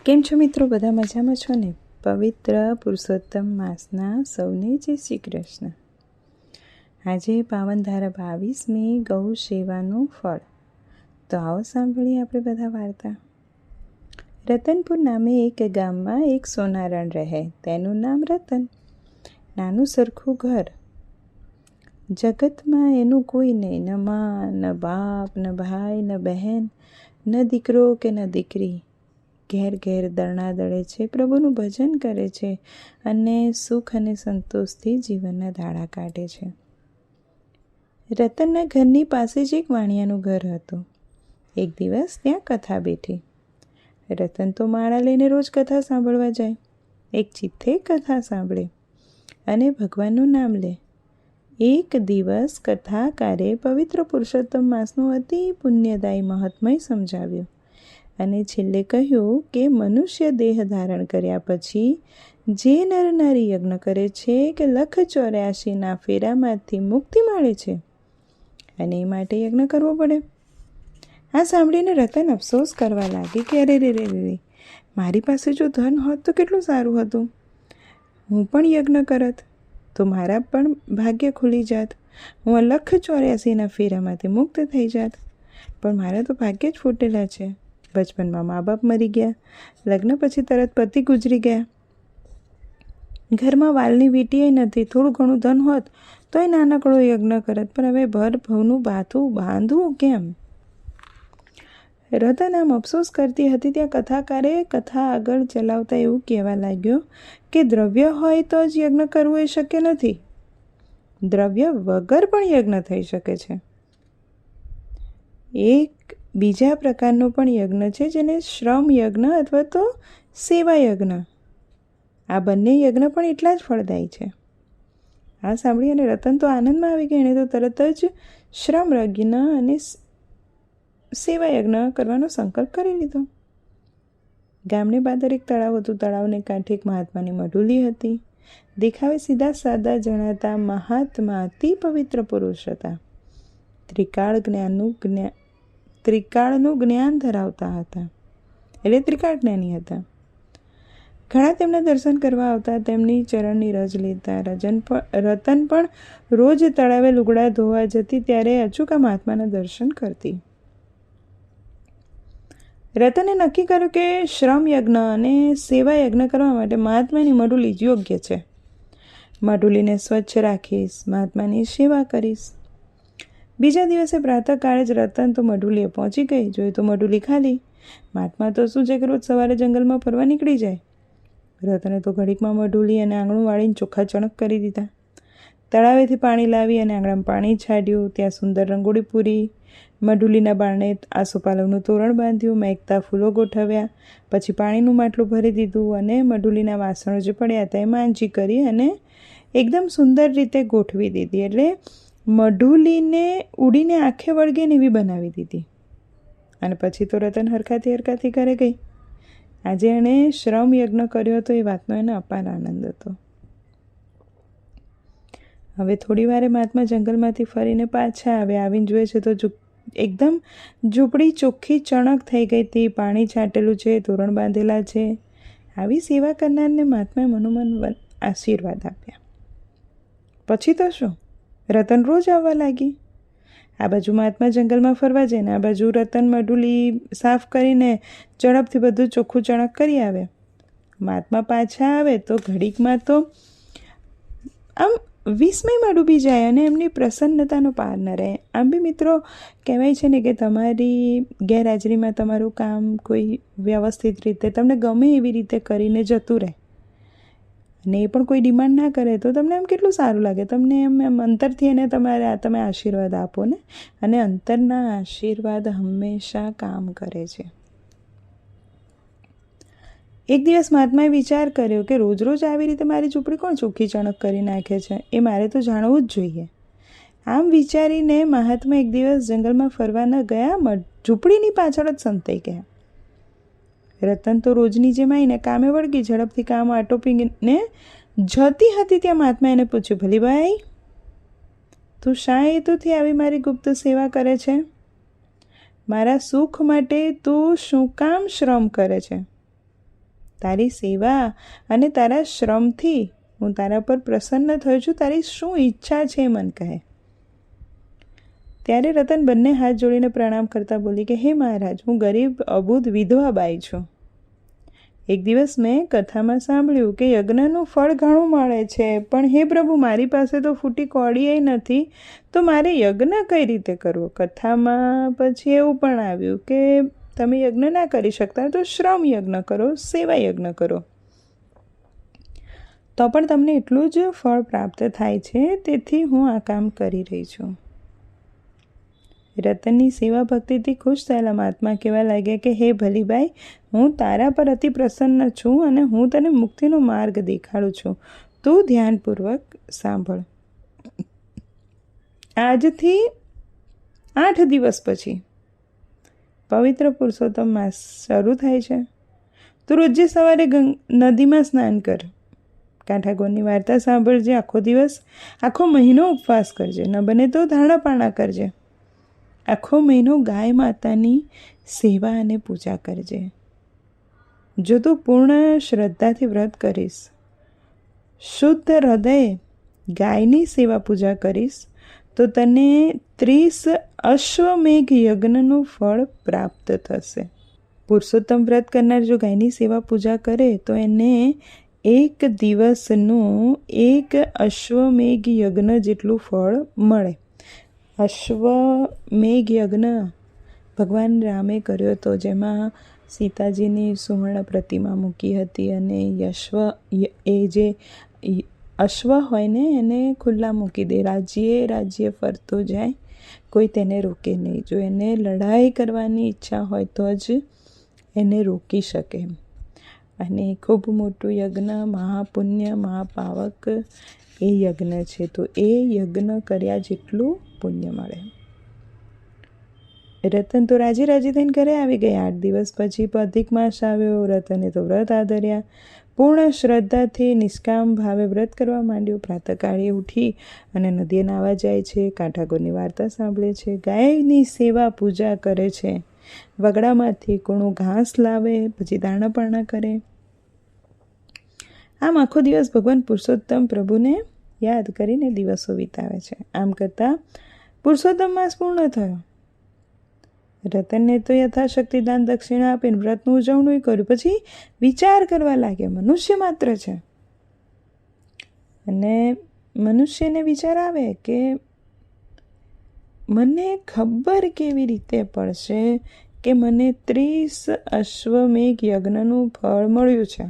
કેમ છો મિત્રો? બધા મજામાં છો ને? પવિત્ર પુરુષોત્તમ માસના સૌને જય શ્રી કૃષ્ણ. આજે પાવનધારા 22મી ગૌ સેવાનું ફળ. તો આવો સાંભળીએ આપણે બધા વાર્તા. રતનપુર નામે એક ગામમાં એક સોનારણ રહે. તેનું નામ રતન. નાનું સરખું ઘર. જગતમાં એનું કોઈ નહીં. ન મા, ન બાપ, ન ભાઈ, ન બહેન, ન દીકરો કે ન દીકરી. ઘેર ઘેર દરણા દળે છે, પ્રભુનું ભજન કરે છે અને સુખ અને સંતોષથી જીવનના દાડા કાઢે છે. રતનના ઘરની પાસે જ એક વાણિયાનું ઘર હતું. એક દિવસ ત્યાં કથા બેઠી. રતન તો માળા લઈને રોજ કથા સાંભળવા જાય. એક ચિત્તે કથા સાંભળે અને ભગવાનનું નામ લે. એક દિવસ કથાકારે પવિત્ર પુરુષોત્તમ માસનું અતિ પુણ્યદાયી મહાત્મય સમજાવ્યું અને છેલ્લે કહ્યું કે મનુષ્ય દેહ ધારણ કર્યા પછી જે નર નારી યજ્ઞ કરે છે કે 184ના ફેરામાંથી મુક્તિ મળે છે અને એ માટે યજ્ઞ કરવો પડે. આ સાંભળીને રતન અફસોસ કરવા લાગી કે અરે રે રે રે, મારી પાસે જો ધન હોત તો કેટલું સારું હતું. હું પણ યજ્ઞ કરત તો મારા પણ ભાગ્ય ખુલી જાત. હું 184ના ફેરામાંથી મુક્ત થઈ જાત. પણ મારા તો ભાગ્ય જ ફૂટેલા છે. બચપનમાં મા બાપ મરી ગયા. લગ્ન પછી તરત પતિ ગુજરી ગયા. ઘરમાં વાલની વીંટીએ નથી. થોડું ઘણું ધન હોત તો એ નાનકડો યજ્ઞ કરત. પણ હવે ભર ભવનું બાંધવું કેમ? રતન આમ અફસોસ કરતી હતી ત્યાં કથાકારે કથા આગળ ચલાવતા એવું કહેવા લાગ્યો કે દ્રવ્ય હોય તો જ યજ્ઞ કરવું એ શક્ય નથી. દ્રવ્ય વગર પણ યજ્ઞ થઈ શકે છે. એક બીજા પ્રકારનો પણ યજ્ઞ છે જેને શ્રમ યજ્ઞ અથવા તો સેવા યજ્ઞ. આ બંને યજ્ઞ પણ એટલા જ ફળદાયી છે. આ સાંભળી અને રતન તો આનંદમાં આવી ગયા. એણે તો તરત જ શ્રમ યજ્ઞ અને સેવા યજ્ઞ કરવાનો સંકલ્પ કરી લીધો. ગામને બહાર એક તળાવ હતું. તળાવને કાંઠે એક મહાત્માની મઢુલી હતી. દેખાવે સીધા સાદા જણાતા મહાત્મા અતિ પવિત્ર પુરુષ હતા. ત્રિકાળનું જ્ઞાન ધરાવતા હતા. એટલે ત્રિકાળ જ્ઞાની હતા. ઘણા તેમના દર્શન કરવા આવતા. તેમની ચરણની રજ લેતા. રતન પણ રોજ તળાવે લુગડા ધોવા જતી ત્યારે અચૂકા મહાત્માના દર્શન કરતી. રતને નક્કી કર્યું કે શ્રમ યજ્ઞ અને સેવા યજ્ઞ કરવા માટે મહાત્માની મઢુલી જ યોગ્ય છે. મઢુલીને સ્વચ્છ રાખીશ, મહાત્માની સેવા કરીશ. બીજા દિવસે પ્રાતઃકાળે જ રતન તો મઢુલીએ પહોંચી ગઈ. જોઈ તો મઢુલી ખાલી. મહાત્મા તો શું છે કે રોજ સવારે જંગલમાં ફરવા નીકળી જાય. રતને તો ઘડીકમાં મઢુલી અને આંગણું વાળીને ચોખ્ખા ચણક કરી દીધા. તળાવેથી પાણી લાવી અને આંગણામાં પાણી છાડ્યું. ત્યાં સુંદર રંગોળી પૂરી. મઢુલીના બારણે આસોપાલવનું તોરણ બાંધ્યું. મહેકતા ફૂલો ગોઠવ્યા. પછી પાણીનું માટલું ભરી દીધું અને મઢુલીના વાસણો જે પડ્યા હતા એ માંજી કરી અને એકદમ સુંદર રીતે ગોઠવી દીધી. એટલે મઢુલીને ઉડીને આંખે વળગે ને એવી બનાવી દીધી. અને પછી તો રતન હરખાથી ઘરે ગઈ. આજે એણે શ્રમ યજ્ઞ કર્યો હતો એ વાતનો એને અપાર આનંદ હતો. હવે થોડી વારે મહાત્મા જંગલમાંથી ફરીને પાછા આવ્યા. આવીને જોઈએ છે તો એકદમ ઝૂંપડી ચોખ્ખી ચણક થઈ ગઈ હતી. પાણી છાંટેલું છે, તોરણ બાંધેલા છે. આવી સેવા કરનારને મહાત્માએ મનોમન આશીર્વાદ આપ્યા. પછી તો શું, રતન રોજ આવવા લાગી. આ બાજુ મહાત્મા જંગલમાં ફરવા જાય ને આ બાજુ રતન મઢુલી સાફ કરીને ઝડપથી બધું ચોખ્ખું ચણક કરી આવે. મહાત્મા પાછા આવે તો ઘડીકમાં તો આમ વિસ્મયમાં ડૂબી જાય અને એમની પ્રસન્નતાનો પાર ન રહે. આમ બી મિત્રો કહેવાય છે ને કે તમારી ગેરહાજરીમાં તમારું કામ કોઈ વ્યવસ્થિત રીતે તમને ગમે એવી રીતે કરીને જતું રહે અને એ પણ કોઈ ડિમાન્ડ ના કરે તો તમને એમ કેટલું સારું લાગે. તમને એમ અંતરથી એને તમે આશીર્વાદ આપો ને. અને અંતરના આશીર્વાદ હંમેશા કામ કરે છે. એક દિવસ મહાત્માએ વિચાર કર્યો કે રોજ રોજ આવી રીતે મારી ઝૂંપડી કોણ ચોખ્ખી ચણક કરી નાખે છે? એ મારે તો જાણવું જ જોઈએ. આમ વિચારીને મહાત્મા એક દિવસ જંગલમાં ફરવા ન ગયા, ઝૂંપડીની પાછળ જ સંતાઈ ગયા. રતન તો રોજની જેમ આવીને કામે વળગી. ઝડપથી કામ આટોપીને જતી હતી ત્યાં મહાત્માએ એને પૂછ્યું, ભલી ભાઈ, તું શા હેતુથી આવી મારી ગુપ્ત સેવા કરે છે? મારા સુખ માટે તું શું કામ શ્રમ કરે છે? તારી સેવા અને તારા શ્રમથી હું તારા પર પ્રસન્ન થયો છું. તારી શું ઈચ્છા છે મન કહે. ત્યારે રતન બંને હાથ જોડીને પ્રણામ કરતા બોલી કે હે મહારાજ, હું ગરીબ અબૂધ વિધવા બાઈ છું. એક દિવસ મેં કથામાં સાંભળ્યું કે યજ્ઞનું ફળ ઘણું મળે છે, પણ હે પ્રભુ, મારી પાસે તો ફૂટી કોડીએ નથી, તો મારે યજ્ઞ કઈ રીતે કરવો? કથામાં પછી એવું પણ આવ્યું કે તમે યજ્ઞ ના કરી શકતા તો શ્રમ યજ્ઞ કરો, સેવા યજ્ઞ કરો, તો પણ તમને એટલું જ ફળ પ્રાપ્ત થાય છે. તેથી હું આ કામ કરી રહી છું. રતનની સેવા ભક્તિથી ખુશ થયેલા મહાત્મા કહેવા લાગ્યા કે હે ભલીબાઈ, હું તારા પર અતિ પ્રસન્ન છું અને હું તને મુક્તિનો માર્ગ દેખાડું છું. તું ધ્યાનપૂર્વક સાંભળ. આજથી 8 દિવસ પછી પવિત્ર પુરુષોત્તમ માસ શરૂ થાય છે. તું રોજે સવારે નદીમાં સ્નાન કર, કાંઠાગોરની વાર્તા સાંભળજે, આખો મહિનો ઉપવાસ કરજે, ન બને તો ધારણાપારણા કરજે. આખો મહિનો ગાય માતાની સેવા અને પૂજા કરજે. જો તું પૂર્ણ શ્રદ્ધાથી વ્રત કરીશ, શુદ્ધ હૃદયે ગાયની સેવા પૂજા કરીશ, તો તને 30 અશ્વમેઘ યજ્ઞનું ફળ પ્રાપ્ત થશે. પુરુષોત્તમ વ્રત કરનાર જો ગાયની સેવા પૂજા કરે તો એને 1 દિવસનું 1 અશ્વમેઘ યજ્ઞ જેટલું ફળ મળે. અશ્વમેઘ યજ્ઞ ભગવાન રામે કર્યો હતો, જેમાં સીતાજીની સુવર્ણ પ્રતિમા મૂકી હતી અને જે અશ્વ હોય ને એને ખુલ્લા મૂકી દે, રાજ્ય ફરતો જાય, કોઈ તેને રોકે નહીં. જો એને લડાઈ કરવાની ઈચ્છા હોય તો જ એને રોકી શકે. અને ખૂબ મોટું યજ્ઞ, મહાપુણ્ય, મહાપાવક એ યજ્ઞ છે. તો એ યજ્ઞ કર્યા જેટલું પુણ્ય મળે. રતન તો રાજી થઈને ઘરે આવી ગયા. 8 દિવસ પછી અધિક માસ આવ્યો. રતને તો વ્રત આદર્યા. પૂર્ણ શ્રદ્ધાથી નિષ્કામ ભાવે વ્રત કરવા માંડ્યું. પ્રાતઃકાળે ઉઠી અને નદીએ નાહવા જાય છે, કાંઠાગોરની વાર્તા સાંભળે છે, ગાયની સેવા પૂજા કરે છે, વગડામાંથી કૂણું ઘાસ લાવે, પછી દાણાપારણા કરે. આમ આખો દિવસ ભગવાન પુરુષોત્તમ પ્રભુને યાદ કરીને દિવસો વિતાવે છે. આમ કરતાં પુરુષોત્તમ માસ પૂર્ણ થયો. રતનને તો યથાશક્તિ દાન દક્ષિણા આપીને વ્રતનું ઉજવણું કર્યું. પછી વિચાર કરવા લાગ્યા, મનુષ્ય માત્ર છે અને મનુષ્યને વિચાર આવે કે મને ખબર કેવી રીતે પડશે કે મને 30 અશ્વમેઘ યજ્ઞનું ફળ મળ્યું છે?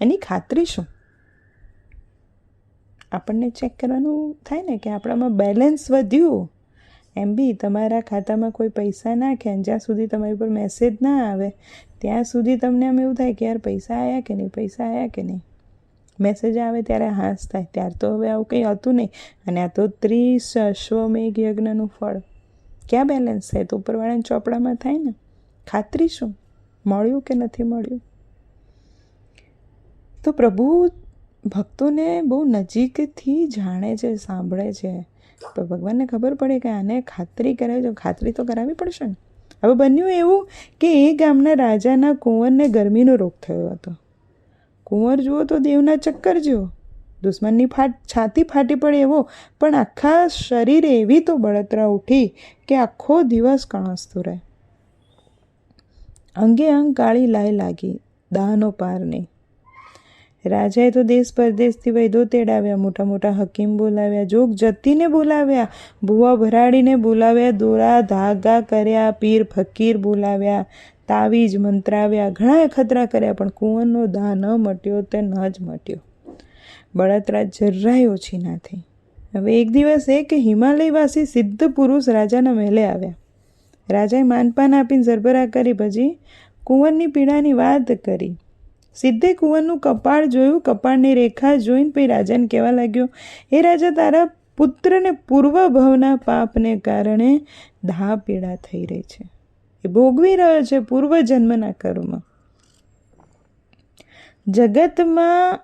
એની ખાતરી શું? આપણને ચેક કરવાનું થાય ને કે આપણામાં બેલેન્સ વધ્યું. એમ બી તમારા ખાતામાં કોઈ પૈસા નાખે અને જ્યાં સુધી તમારી પર મેસેજ ના આવે ત્યાં સુધી તમને આમ એવું થાય કે યાર પૈસા આવ્યા કે નહીં. મેસેજ આવે ત્યારે હાશ થાય. ત્યાર તો હવે આવું કંઈ હતું નહીં અને આ તો 30 અશ્વમેઘ યજ્ઞનું ફળ. ક્યાં બેલેન્સ થાય? તો ઉપરવાળાના ચોપડામાં થાય ને. ખાતરી શું? મળ્યું કે નથી મળ્યું? તો પ્રભુ ભક્તોને બહુ નજીકથી જાણે છે, સાંભળે છે. તો ભગવાનને ખબર પડે કે આને ખાતરી કરાવી છે. ખાતરી તો કરાવવી પડશે ને. હવે બન્યું એવું કે એ ગામના રાજાના કુંવરને ગરમીનો રોગ થયો હતો. કુંવર જુઓ તો દેવના ચક્કર જેવો, દુશ્મનની છાતી ફાટી પડે એવો, પણ આખા શરીરે એવી તો બળતરા ઉઠી કે આખો દિવસ કણસતો રહે. અંગે અંગ કાળી લાય લાગી, દાહનો પાર નહીં. રાજાએ તો દેશ પરદેશથી વૈદો તેડાવ્યા, મોટા મોટા હકીમ બોલાવ્યા, જોગ જતીને બોલાવ્યા, ભૂવા ભરાડીને બોલાવ્યા, દોરા ધાગા કર્યા, પીર ફકીર બોલાવ્યા, તાવીજ મંત્રાવ્યા, ઘણા અખતરા કર્યા, પણ કુંવરનો દાહ ન મટ્યો તે ન જ મટ્યો. બળતરા જરાય ઓછી ના થઈ. હવે એક દિવસ એક હિમાલયવાસી સિદ્ધ પુરુષ રાજાના મહેલે આવ્યા. રાજાએ માનપાન આપીને સરભરા કરી, પછી કુંવરની પીડાની વાત કરી. સિદ્ધે કુંવરનું કપાળ જોયું, કપાળની રેખા જોઈને પછી રાજાને કહેવા લાગ્યો, એ રાજા, તારા પુત્રને પૂર્વ ભવના પાપને કારણે દાહ પીડા થઈ રહી છે. એ ભોગવી રહ્યો છે પૂર્વજન્મના કર્મ. જગતમાં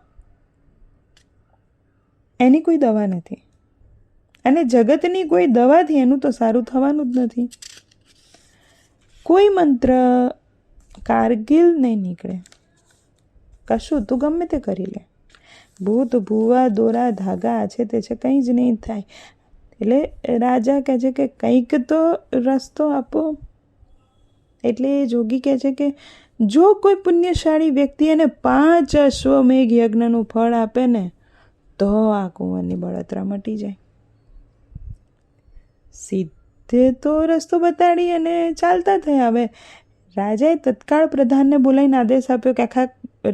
એની કોઈ દવા નથી અને જગતની કોઈ દવાથી એનું તો સારું થવાનું જ નથી. કોઈ મંત્ર કારગિલ નહીં નીકળે. કશું તું ગમે તે કરી લે, ભૂત ભૂવા દોરા ધાગા આ છે તે છે, કંઈ જ નહીં થાય. એટલે રાજા કહે છે કે કંઈક તો રસ્તો આપો. એટલે એ જોગી કહે છે કે જો કોઈ પુણ્યશાળી વ્યક્તિ એને 5 અશ્વમેઘ યજ્ઞનું ફળ આપે ને તો આ કુંવરની બળતરા મટી જાય. સીધે તો રસ્તો બતાડી અને ચાલતા થયા. હવે રાજાએ તત્કાળ પ્રધાનને બોલાવીને આદેશ આપ્યો કે આખા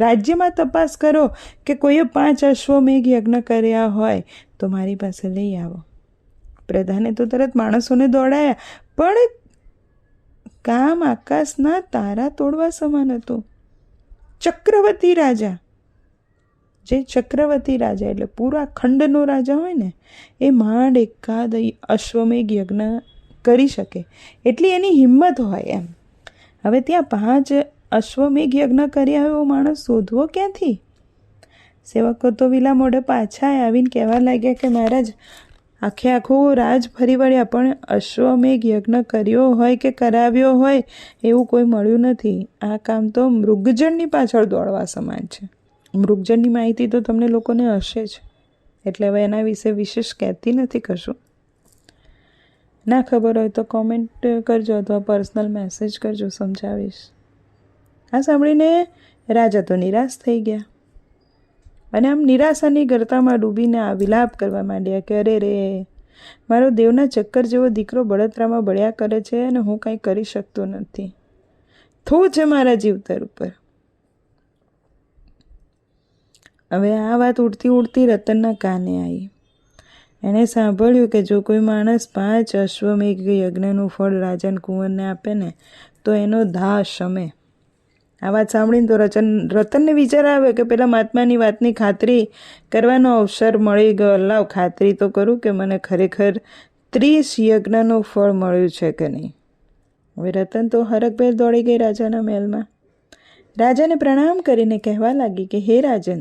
રાજ્યમાં તપાસ કરો કે કોઈએ 5 અશ્વમેઘ યજ્ઞ કર્યા હોય તો મારી પાસે લઈ આવો. પ્રધાને તો તરત માણસોને દોડાયા, પણ કામ આકાશના તારા તોડવા સમાન હતું. ચક્રવર્તી રાજા, જે ચક્રવર્તી રાજા એટલે પૂરા ખંડનો રાજા હોય ને, એ માંડ એકાદ અશ્વમેઘ યજ્ઞ કરી શકે એટલી એની હિંમત હોય એમ. હવે ત્યાં 5 અશ્વમેઘ યજ્ઞ કર્યા એવો માણસ શોધવો ક્યાંથી? સેવકો તો વિલા મોઢે પાછા આવીને કહેવા લાગ્યા કે મહારાજ, આખું રાજ ફરી વળ્યા પણ અશ્વમેઘ યજ્ઞ કર્યો હોય કે કરાવ્યો હોય એવું કોઈ મળ્યું નથી. આ કામ તો મૃગજળની પાછળ દોડવા સમાન છે. મૃગજળની માહિતી તો તમને લોકોને હશે જ, એટલે હવે એના વિશે વિશેષ કહેતી નથી કશું. ના ખબર હોય તો કોમેન્ટ કરજો અથવા પર્સનલ મેસેજ કરજો, સમજાવીશ. આ સાંભળીને રાજા તો નિરાશ થઈ ગયા અને આમ નિરાશાની ગર્તામાં ડૂબીને આ વિલાપ કરવા માંડ્યા કે અરે રે, મારો દેવના ચક્કર જેવો દીકરો બળતરામાં બળ્યા કરે છે અને હું કાંઈ કરી શકતો નથી. થવું છે મારા જીવતર ઉપર. હવે આ વાત ઉડતી ઉડતી રતનના કાને આવી. એણે સાંભળ્યું કે જો કોઈ માણસ 5 અશ્વમેઘ યજ્ઞનું ફળ રાજન કુંવરને આપે ને તો એનો દાહ શમે. આ વાત સાંભળીને તો રતનને વિચાર આવ્યો કે પેલા મહાત્માની વાતની ખાતરી કરવાનો અવસર મળી ગયો. લાવ ખાતરી તો કરું કે મને ખરેખર 30 યજ્ઞનું ફળ મળ્યું છે કે નહીં. હવે રતન તો હરખભેર દોડી ગઈ રાજાના મહેલમાં. રાજાને પ્રણામ કરીને કહેવા લાગી કે હે રાજન,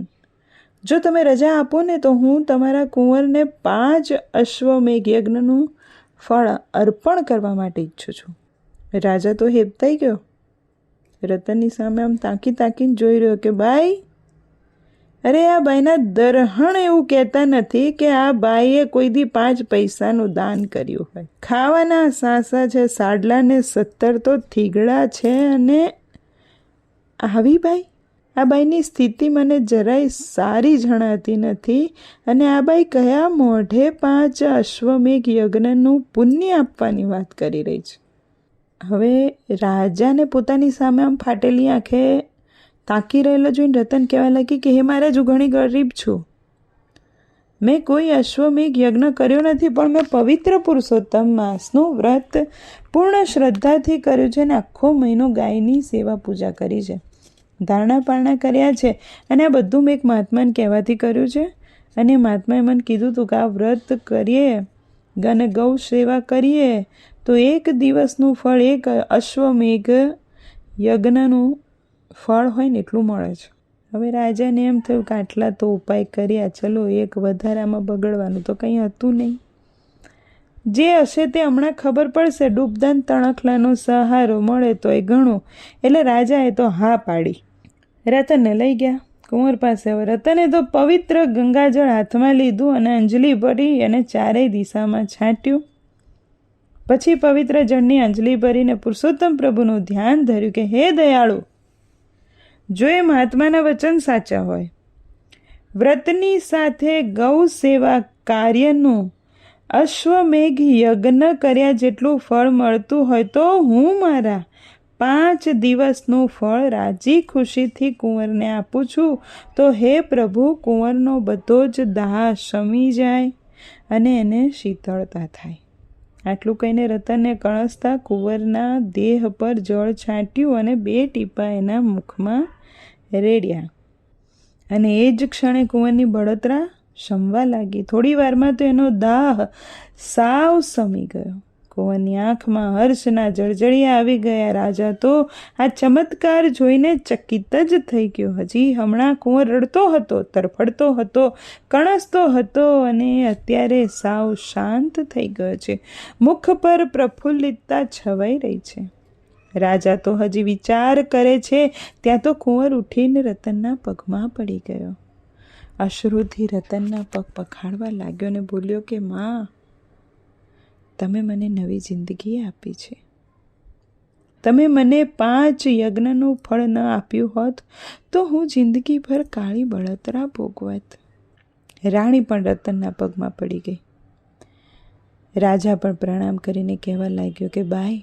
જો તમે રજા આપો ને તો હું તમારા કુંવરને 5 અશ્વમેઘ યજ્ઞનું ફળ અર્પણ કરવા માટે ઈચ્છું છું. રાજા તો હેબતાઈ ગયો. રતનની સામે આમ તાકીને જોઈ રહ્યો કે બાઈ, અરે આ બાઈના દરહણ એવું કહેતા નથી કે આ બાઈએ કોઈ દી 5 પૈસાનું દાન કર્યું હોય. ખાવાના સાસા છે, સાડલા ને 17 તો થીગડા છે. અને આવી બાઈ, આ બાઈની સ્થિતિ મને જરાય સારી જણાતી નથી. અને આ બાઈ કયા મોઢે 5 અશ્વમેઘ યજ્ઞનું પુણ્ય આપવાની વાત કરી રહી છે. હવે રાજાને પોતાની સામે આમ ફાટેલી આંખે તાકી રહેલો જોઈને રતન કહેવા લાગી કે હે મહારાજ, હું ઘણી ગરીબ છું. મેં કોઈ અશ્વમેઘ યજ્ઞ કર્યો નથી, પણ મેં પવિત્ર પુરુષોત્તમ માસનું વ્રત પૂર્ણ શ્રદ્ધાથી કર્યું છે અને આખો મહિનો ગાયની સેવા પૂજા કરી છે, ધારણા પારણા કર્યા છે. અને આ બધું મેં એક મહાત્માને કહેવાથી કર્યું છે. અને મહાત્માએ મને કીધું હતું કે આ વ્રત કરીએ અને ગૌ સેવા કરીએ તો 1 દિવસનું ફળ 1 અશ્વમેઘ યજ્ઞનું ફળ હોય ને એટલું મળે છે. હવે રાજાને એમ થયું કે આટલા તો ઉપાય કર્યા, ચલો એક વધારામાં બગડવાનું તો કંઈ હતું નહીં. જે હશે તે હમણાં ખબર પડશે. ડૂબદાન તણખલાનો સહારો મળે તો એ ઘણું. એટલે રાજાએ તો હા પાડી. રતનને લઈ ગયા કુંવર પાસે. હવે રતને તો પવિત્ર ગંગાજળ હાથમાં લીધું અને અંજલિ ભરી અને 4 દિશામાં છાંટ્યું. પછી પવિત્ર જળની અંજલિ ભરીને પુરુષોત્તમ પ્રભુનું ધ્યાન ધર્યું કે હે દયાળુ, જો એ મહાત્માના વચન સાચા હોય, વ્રતની સાથે ગૌ સેવા કાર્યનું અશ્વમેઘ યજ્ઞ કર્યા જેટલું ફળ મળતું હોય તો હું મારા 5 દિવસનું ફળ રાજી ખુશીથી કુંવરને આપું છું. તો હે પ્રભુ, કુંવરનો બધો જ દાહ શમી જાય અને એને શીતળતા થાય. આટલું કહીને રતને કણસતા કુંવરના દેહ પર જળ છાંટ્યું અને 2 ટીપા એના મુખમાં રેડ્યા. અને એ જ ક્ષણે કુંવરની બળતરા શમવા લાગી. થોડી વારમાં તો એનો દાહ સાવ શમી ગયો. કુંવરની આંખમાં હર્ષના જળજળિયા આવી ગયા. રાજા તો આ ચમત્કાર જોઈને ચકિત જ થઈ ગયો. હજી હમણાં કુંવર રડતો હતો, તરફડતો હતો, કણસતો હતો અને અત્યારે સાવ શાંત થઈ ગયો છે. મુખ પર પ્રફુલ્લિતતા છવાઈ રહી છે. રાજા તો હજી વિચાર કરે છે ત્યાં તો કુંવર ઉઠીને રતનના પગમાં પડી ગયો. અશ્રુથી રતનના પગ પખાડવા લાગ્યો ને બોલ્યો કે માં, તમે મને નવી જિંદગી આપી છે. તમે મને 5 યજ્ઞનું ફળ ન આપ્યું હોત તો હું જિંદગીભર કાળી બળતરા ભોગવત. રાણી પણ રતનના પગમાં પડી ગઈ. રાજા પણ પ્રણામ કરીને કહેવા લાગ્યો કે બાઈ,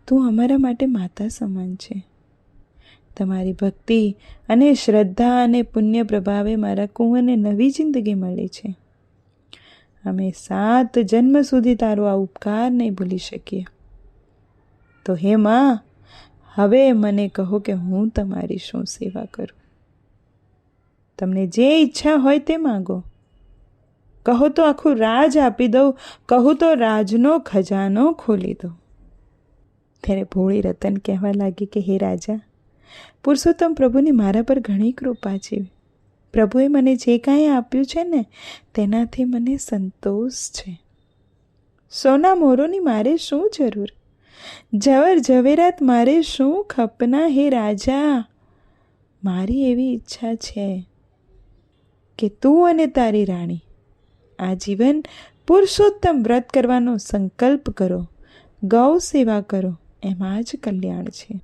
તું અમારા માટે માતા સમાન છે. તમારી ભક્તિ અને શ્રદ્ધા અને પુણ્ય પ્રભાવે મારા કુંવરને નવી જિંદગી મળી છે. અમે 7 જન્મ સુધી તારો આ ઉપકાર નહીં ભૂલી શકીએ. તો હે માં, હવે મને કહો કે હું તમારી શું સેવા કરું? તમને જે ઈચ્છા હોય તે માંગો. કહો તો આખું રાજ આપી દઉં, કહું તો રાજનો ખજાનો ખોલી દઉં. ત્યારે ભોળી રતન કહેવા લાગી કે હે રાજા, પુરુષોત્તમ પ્રભુની મારા પર ઘણી કૃપા છે. પ્રભુએ મને જે કાંઈ આપ્યું છે ને તેનાથી મને સંતોષ છે. સોના મોરોની મારે શું જરૂર? જવર ઝવેરાત મારે શું ખપના? હે રાજા, મારી એવી ઈચ્છા છે કે તું અને તારી રાણી આજીવન પુરુષોત્તમ વ્રત કરવાનો સંકલ્પ કરો, ગૌ સેવા કરો, એમાં જ કલ્યાણ છે.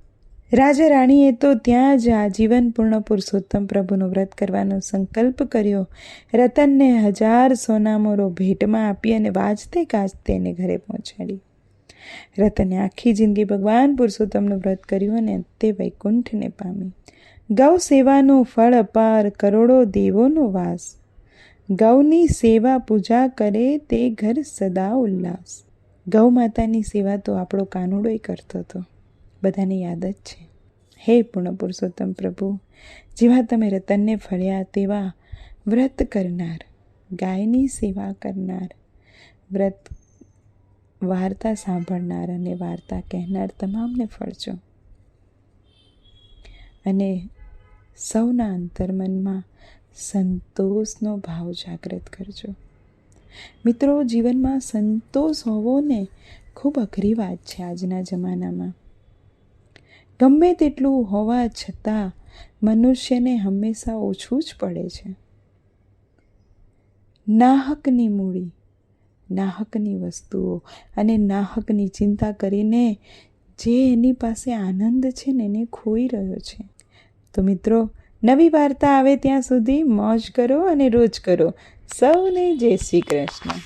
રાજા રાણીએ તો ત્યાં જ આજીવન પૂર્ણ પુરુષોત્તમ પ્રભુનું વ્રત કરવાનો સંકલ્પ કર્યો. રતનને 1000 સોનામોરો ભેટમાં આપી અને વાજતે ગાજતે એને ઘરે પહોંચાડી. રતને આખી જિંદગી ભગવાન પુરુષોત્તમનું વ્રત કર્યું અને અંતે વૈકુંઠને પામી. ગૌ સેવાનું ફળ અપાર, કરોડો દેવોનો વાસ. ગૌની સેવા પૂજા કરે તે ઘર સદા ઉલ્લાસ. ગૌ માતાની સેવા તો આપણો કાનુડોય કરતો હતો, બધાને યાદ જ છે. હે પૂર્ણ પુરુષોત્તમ પ્રભુ, જેવા તમે રતનને ફળ્યા તેવા વ્રત કરનાર, ગાયની સેવા કરનાર, વ્રત વાર્તા સાંભળનાર અને વાર્તા કહેનાર તમામને ફળજો. અને સૌના અંતર્મનમાં સંતોષનો ભાવ જાગૃત કરજો. મિત્રો, જીવનમાં સંતોષ હોવો ને ખૂબ અઘરી વાત છે આજના જમાનામાં. ગમે તેટલું હોવા છતાં મનુષ્યને હંમેશા ઓછું જ પડે છે. નાહકની મૂડી, નાહકની વસ્તુઓ અને નાહકની ચિંતા કરીને જે એની પાસે આનંદ છે ને એને ખોઈ રહ્યો છે. તો મિત્રો, નવી વાર્તા આવે ત્યાં સુધી મોજ કરો અને રોજ કરો. સૌને જય શ્રી કૃષ્ણ.